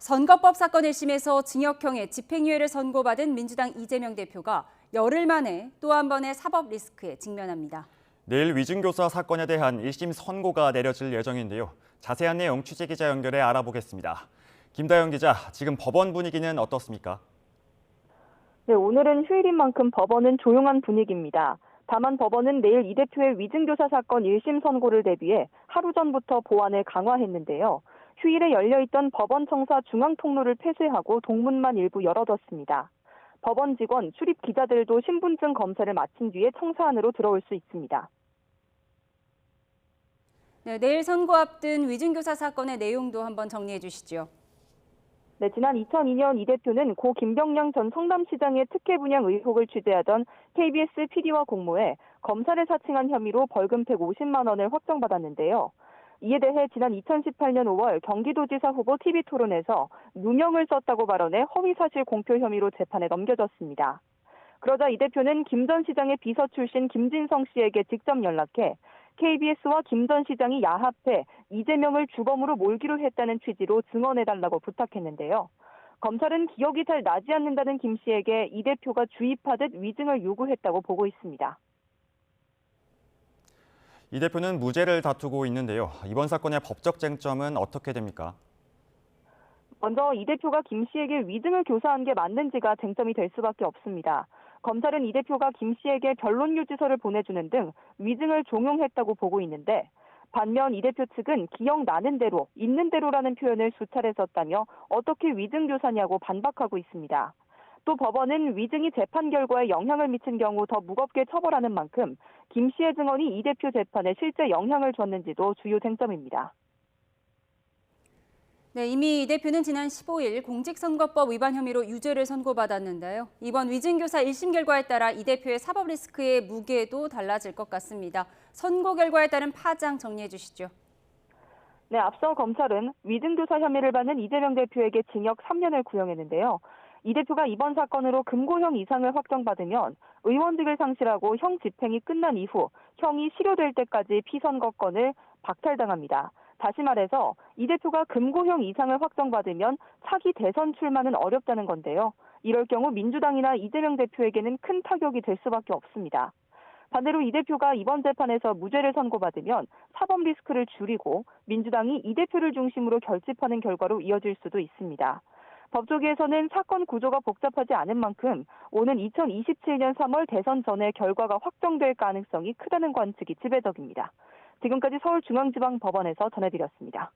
선거법 사건 1심에서 징역형의 집행유예를 선고받은 민주당 이재명 대표가 열흘 만에 또 한 번의 사법 리스크에 직면합니다. 내일 위증교사 사건에 대한 1심 선고가 내려질 예정인데요. 자세한 내용 취재기자 연결해 알아보겠습니다. 김다영 기자, 지금 법원 분위기는 어떻습니까? 네, 오늘은 휴일인 만큼 법원은 조용한 분위기입니다. 다만 법원은 내일 이 대표의 위증교사 사건 1심 선고를 대비해 하루 전부터 보안을 강화했는데요. 휴일에 열려있던 법원 청사 중앙 통로를 폐쇄하고 동문만 일부 열어뒀습니다. 법원 직원, 출입 기자들도 신분증 검사를 마친 뒤에 청사 안으로 들어올 수 있습니다. 네, 내일 선고 앞둔 위증교사 사건의 내용도 한번 정리해 주시죠. 네, 지난 2002년 이 대표는 고 김병량 전 성남시장의 특혜 분양 의혹을 취재하던 KBS PD와 공모해 검사를 사칭한 혐의로 벌금 150만 원을 확정받았는데요. 이에 대해 지난 2018년 5월 경기도지사 후보 TV토론에서 누명을 썼다고 발언해 허위사실 공표 혐의로 재판에 넘겨졌습니다. 그러자 이 대표는 김 전 시장의 비서 출신 김진성 씨에게 직접 연락해 KBS와 김 전 시장이 야합해 이재명을 주범으로 몰기로 했다는 취지로 증언해달라고 부탁했는데요. 검찰은 기억이 잘 나지 않는다는 김 씨에게 이 대표가 주입하듯 위증을 요구했다고 보고 있습니다. 이 대표는 무죄를 다투고 있는데요. 이번 사건의 법적 쟁점은 어떻게 됩니까? 먼저 이 대표가 김 씨에게 위증을 교사한 게 맞는지가 쟁점이 될 수밖에 없습니다. 검찰은 이 대표가 김 씨에게 변론유지서를 보내주는 등 위증을 종용했다고 보고 있는데, 반면 이 대표 측은 기억나는 대로, 있는 대로라는 표현을 수차례 썼다며 어떻게 위증교사냐고 반박하고 있습니다. 또 법원은 위증이 재판 결과에 영향을 미친 경우 더 무겁게 처벌하는 만큼 김 씨의 증언이 이 대표 재판에 실제 영향을 줬는지도 주요 쟁점입니다. 네, 이미 이 대표는 지난 15일 공직선거법 위반 혐의로 유죄를 선고받았는데요. 이번 위증교사 1심 결과에 따라 이 대표의 사법 리스크의 무게도 달라질 것 같습니다. 선고 결과에 따른 파장 정리해 주시죠. 네, 앞서 검찰은 위증교사 혐의를 받는 이재명 대표에게 징역 3년을 구형했는데요. 이 대표가 이번 사건으로 금고형 이상을 확정받으면 의원직을 상실하고 형 집행이 끝난 이후 형이 실효될 때까지 피선거권을 박탈당합니다. 다시 말해서 이 대표가 금고형 이상을 확정받으면 차기 대선 출마는 어렵다는 건데요. 이럴 경우 민주당이나 이재명 대표에게는 큰 타격이 될 수밖에 없습니다. 반대로 이 대표가 이번 재판에서 무죄를 선고받으면 사법 리스크를 줄이고 민주당이 이 대표를 중심으로 결집하는 결과로 이어질 수도 있습니다. 법조계에서는 사건 구조가 복잡하지 않은 만큼 오는 2027년 3월 대선 전에 결과가 확정될 가능성이 크다는 관측이 지배적입니다. 지금까지 서울중앙지방법원에서 전해드렸습니다.